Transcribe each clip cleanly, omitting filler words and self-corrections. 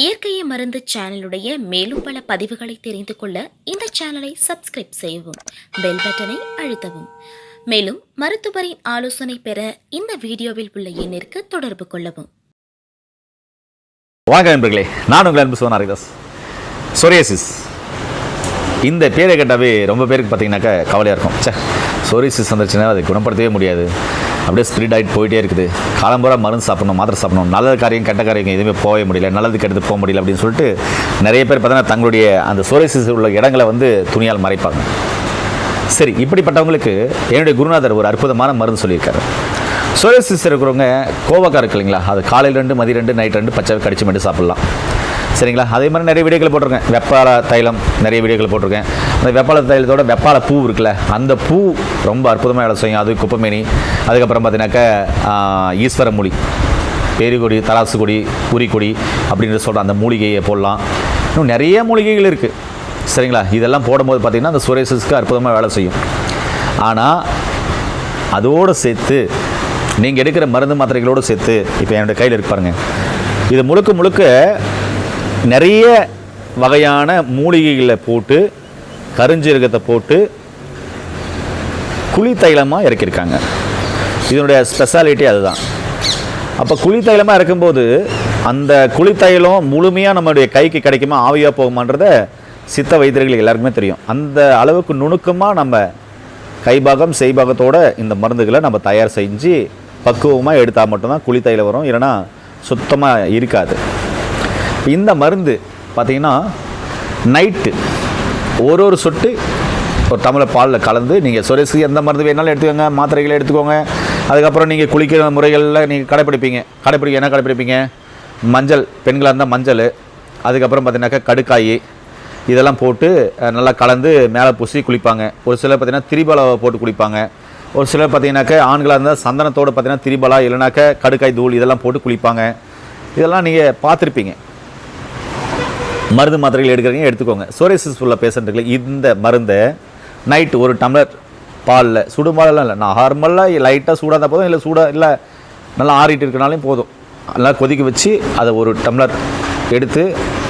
இயற்கையை மருந்து சேனலுடைய மேலும் பல பதிவுகளை தெரிந்து கொள்ள இந்த சேனலை சப்ஸ்கிரைப் செய்யவும், பெல் பட்டனை அழுத்தவும். மேலும் மருத்துவரின் ஆலோசனை பெற இந்த வீடியோவில் உள்ள எண்ணிற்கு தொடர்பு கொள்ளவும். வாங்க நண்பர்களே, நான் உங்கள் அன்பு சோனா ஹரிதாஸ். சொரியாசிஸ் இந்த பேரை கேட்டாவே ரொம்ப பேருக்கு பார்த்தீங்கன்னாக்கா கவலையாக இருக்கும். சொரியாசிஸ் வந்துருச்சுன்னா அதை குணப்படுத்தவே முடியாது, அப்படியே ஸ்ப்ரிட் ஆகிட்டு போயிட்டே இருக்குது. காலம்புறா மருந்து சாப்பிடணும், மாத்திரை சாப்பிடணும், நல்ல காரியம் கெட்ட காரியம் எதுவுமே போகவே முடியல, நல்லதுக்கு எடுத்து போக முடியல அப்படின்னு சொல்லிட்டு நிறைய பேர் பார்த்தீங்கன்னா தங்களுடைய அந்த சொரியாசிஸ் உள்ள இடங்களை துணியால் மறைப்பாங்க. சரி, இப்படிப்பட்டவங்களுக்கு என்னுடைய குருநாதர் ஒரு அற்புதமான மருந்து சொல்லியிருக்காரு. சொரியாசிஸ் இருக்கிறவங்க கோவக்காய் இருக்கு இல்லைங்களா, அது காலையில் 2 மதியம் 2 நைட் 2 பச்சை கடிச்சு மட்டும் சாப்பிட்லாம். சரிங்களா? அதே மாதிரி நிறைய வீடியோக்கள் போட்டிருக்கேன். வெப்பால தைலம் நிறைய வீடியோக்கள் போட்டிருக்கேன். அந்த வெப்பால தைலத்தோட வெப்பால பூ இருக்குல்ல, அந்த பூ ரொம்ப அற்புதமாக வேலை செய்யும். அது குப்பைமேனி, அதுக்கப்புறம் பார்த்தீங்கன்னாக்கா ஈஸ்வர மூலி, பேருகொடி, தராசு கொடி, குறிக்கொடி அப்படின்னு சொல்கிற அந்த மூலிகையை போடலாம். இன்னும் நிறைய மூலிகைகள் இருக்குது. சரிங்களா? இதெல்லாம் போடும்போது பார்த்திங்கன்னா அந்த சொரியாசிஸ்க்கு அற்புதமாக வேலை செய்யும். ஆனால் அதோடு சேர்த்து நீங்கள் எடுக்கிற மருந்து மாத்திரைகளோடு சேர்த்து இப்போ என்னுடைய கையில் இருக்கு பாருங்கள், இது முழுக்க முழுக்க நிறைய வகையான மூலிகைகளை போட்டு கருஞ்சீரகத்தை போட்டு குழி தைலமாக இறக்கியிருக்காங்க. இதனுடைய ஸ்பெஷாலிட்டி அதுதான். அப்போ குழி தைலமாக இறக்கும்போது அந்த குழி தைலம் முழுமையாக நம்மளுடைய கைக்கு கிடைக்குமா, ஆவியாக போகுமான்றத சித்த வைத்தியர்களுக்கு எல்லாருக்குமே தெரியும். அந்த அளவுக்கு நுணுக்கமாக நம்ம கைபாகம் செய்பாகத்தோடு இந்த மருந்துகளை நம்ம தயார் செஞ்சு பக்குவமாக எடுத்தால் மட்டும்தான் குழி தைலம் வரும், இல்லைனா சுத்தமாக இருக்காது. இந்த மருந்து பார்த்திங்கன்னா நைட்டு ஒரு சொட்டு ஒரு டம்ளர் பாலில் கலந்து நீங்கள் சொரியாசிஸ் எந்த மருந்து வேணாலும் எடுத்துக்கோங்க, மாத்திரைகளை எடுத்துக்கோங்க. அதுக்கப்புறம் நீங்கள் குளிக்கிற முறைகளில் நீங்கள் என்ன கடைப்பிடிப்பீங்க? மஞ்சள், பெண்களாக இருந்தால் மஞ்சள், அதுக்கப்புறம் பார்த்தீங்கன்னாக்கா கடுக்காய், இதெல்லாம் போட்டு நல்லா கலந்து மேலே பூசி குளிப்பாங்க. ஒரு சிலர் பார்த்திங்கன்னா திரிபலாவை போட்டு குளிப்பாங்க. ஒரு சிலர் பார்த்திங்கனாக்கா ஆண்களாக இருந்தால் சந்தனத்தோடு பார்த்திங்கன்னா திரிபலா இல்லைனாக்கா கடுக்காய் தூள் இதெல்லாம் போட்டு குளிப்பாங்க. இதெல்லாம் நீங்கள் பார்த்துருப்பீங்க. மருந்து மாத்திரைகள் எடுக்கிறீங்க, எடுத்துக்கோங்க. சொரியாசிஸ் உள்ள பேஷண்ட்டுகளுக்கு இந்த மருந்தை நைட்டு ஒரு டம்ளர் பாலில், சுடுபாலெல்லாம் இல்லை, நார்மலாக லைட்டாக சூடாக இருந்தால் போதும், இல்லை சூடாக இல்லை நல்லா ஆறிட்டு இருக்கனாலையும் போதும், நல்லா கொதிக்க வச்சு அதை ஒரு டம்ளர் எடுத்து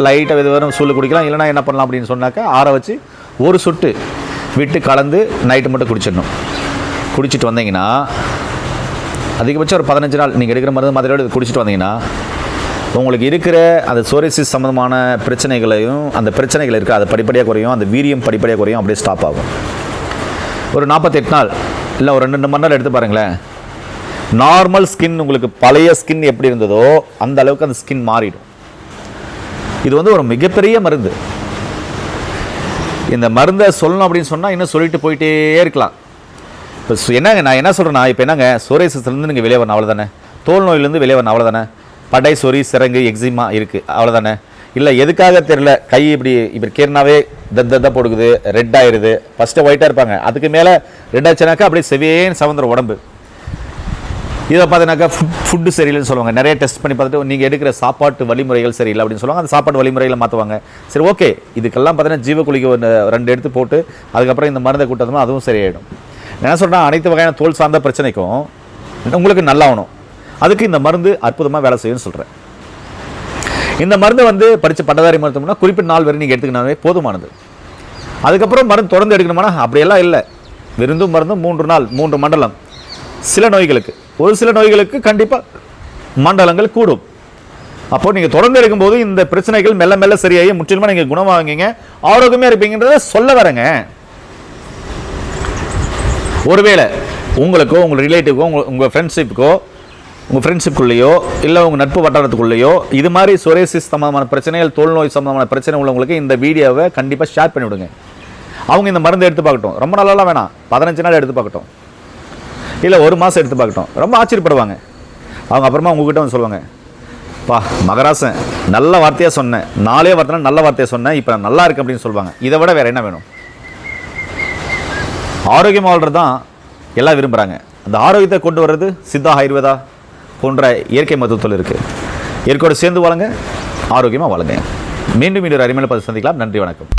லைட்டாக வெது வரும் சூழல் குடிக்கலாம். இல்லைனா என்ன பண்ணலாம் அப்படின்னு சொன்னாக்கா ஆற வச்சு ஒரு சொட்டு விட்டு கலந்து நைட்டு மட்டும் குடிச்சிடணும். குடிச்சிட்டு வந்தீங்கன்னா அதிகபட்சம் ஒரு 15 நாள் நீங்கள் எடுக்கிற மருந்து மாத்திரையோடு குடிச்சிட்டு வந்தீங்கன்னா உங்களுக்கு இருக்கிற அந்த சொரியாசிஸ் சம்மந்தமான பிரச்சனைகளையும், அந்த பிரச்சனைகள் இருக்குது, அது படிப்படியாக குறையும், அந்த வீரியம் படிப்படியாக குறையும், அப்படியே ஸ்டாப் ஆகும். ஒரு 48 நாள் இல்லை ஒரு 2 மணி நேரம் எடுத்து பாருங்களேன். நார்மல் ஸ்கின், உங்களுக்கு பழைய ஸ்கின் எப்படி இருந்ததோ அந்த அளவுக்கு அந்த ஸ்கின் மாறிடும். இது ஒரு மிகப்பெரிய மருந்து. இந்த மருந்தை சொல்லணும் அப்படின்னு சொன்னால் இன்னும் சொல்லிட்டு போயிட்டே இருக்கலாம். இப்போ என்னங்க நான் என்ன சொல்கிறேன்னா, இப்போ என்னங்க சொரியாசிஸ்லேருந்து நீங்கள் வெளியே வரணும் அவ்வளோதானே, தோல் நோயிலேருந்து வெளியே வரணும் அவ்வளோதானே, படை, சொறி, சிறங்கு, எக்ஸிமா இருக்குது அவ்வளோதானே. இல்லை எதுக்காக தெரியல, கை இப்படி கேர்னாவே தத்த போடுக்குது, ரெட் ஆயிடுது. ஃபஸ்ட்டு ஒயிட்டாக இருப்பாங்க, அதுக்கு மேலே ரெட் ஆச்சுனாக்கா அப்படியே செவேன்னு சவந்துடும் உடம்பு. இதை பார்த்தீங்கன்னாக்கா ஃபுட்டு சரியில்லைன்னு சொல்லுவாங்க. நிறைய டெஸ்ட் பண்ணி பார்த்துட்டு நீங்கள் எடுக்கிற சாப்பாட்டு வழிமுறைகள் சரியில்லை அப்படின்னு சொல்லுவாங்க. அந்த சாப்பாட்டு வழிமுறைகளை மாற்றுவாங்க. சரி, ஓகே, இதுக்கெல்லாம் பார்த்தீங்கன்னா ஜீவக்குழிக்கு 2 எடுத்து போட்டு அதுக்கப்புறம் இந்த மருந்தை கூட்டணும்னா அதுவும் சரியாயிடும். என்ன சொல்கிறேன், அனைத்து வகையான தோல் சார்ந்த பிரச்சனைக்கும் உங்களுக்கு நல்லாகணும், அதுக்கு இந்த மருந்து அற்புதமாக வேலை செய்யும்னு சொல்கிறேன். இந்த மருந்து படித்த பட்டதாரி மருத்துவம்னா குறிப்பிட்ட நாள் வரை நீங்கள் எடுத்துக்கினாவே போதுமானது. அதுக்கப்புறம் மருந்து தொடர்ந்து எடுக்கணுமானா அப்படியெல்லாம் இல்லை. விருந்தும் மருந்தும் 3 நாள் 3 மண்டலம். சில நோய்களுக்கு, ஒரு சில நோய்களுக்கு கண்டிப்பாக மண்டலங்கள் கூடும். அப்போது நீங்கள் தொடர்ந்து எடுக்கும்போது இந்த பிரச்சனைகள் மெல்ல மெல்ல சரியாகி முற்றிலுமாக நீங்கள் குணமாவீங்க, ஆரோக்கியமாக இருப்பீங்கன்றத சொல்ல வரேங்க. ஒருவேளை உங்களுக்கோ, உங்கள் ரிலேட்டிவ்க்கோ, உங்கள் ஃப்ரெண்ட்ஷிப்புக்குள்ளேயோ இல்லை உங்கள் நட்பு வட்டாரத்துக்குள்ளேயோ இது மாதிரி சொரியாசிஸ் சம்பந்தமான பிரச்சனைகள், தோல் நோய் சம்பந்தமான பிரச்சனை உள்ளவங்களுக்கு இந்த வீடியோவை கண்டிப்பாக ஷேர் பண்ணிவிடுங்க. அவங்க இந்த மருந்து எடுத்து பார்க்கட்டும். ரொம்ப நாளெல்லாம் வேணாம், 15 நாள் எடுத்து பார்க்கட்டும், இல்லை 1 மாதம் எடுத்து பார்க்கட்டும். ரொம்ப ஆச்சரியப்படுவாங்க. அவங்க அப்புறமா உங்ககிட்ட சொல்லுவாங்க, பா மகராசன் நல்ல வார்த்தையாக சொன்னேன், 4 வார்த்தை நல்ல வார்த்தையாக சொன்னேன், இப்போ நான் நல்லா இருக்கு அப்படின்னு சொல்லுவாங்க. இதை விட வேறு என்ன வேணும்? ஆரோக்கியமாக வாழ்கிறது தான் எல்லாம் விரும்புகிறாங்க. அந்த ஆரோக்கியத்தை கொண்டு வர்றது சித்தா, ஆயுர்வேதா போன்ற இயற்கை மருத்துவத்தில் இருக்குது. இயற்கையோடு சேர்ந்து வாழுங்க, ஆரோக்கியமாக வாழுங்க. மீண்டும் ஒரு அருமையான பதிவு சந்திக்கலாம். நன்றி, வணக்கம்.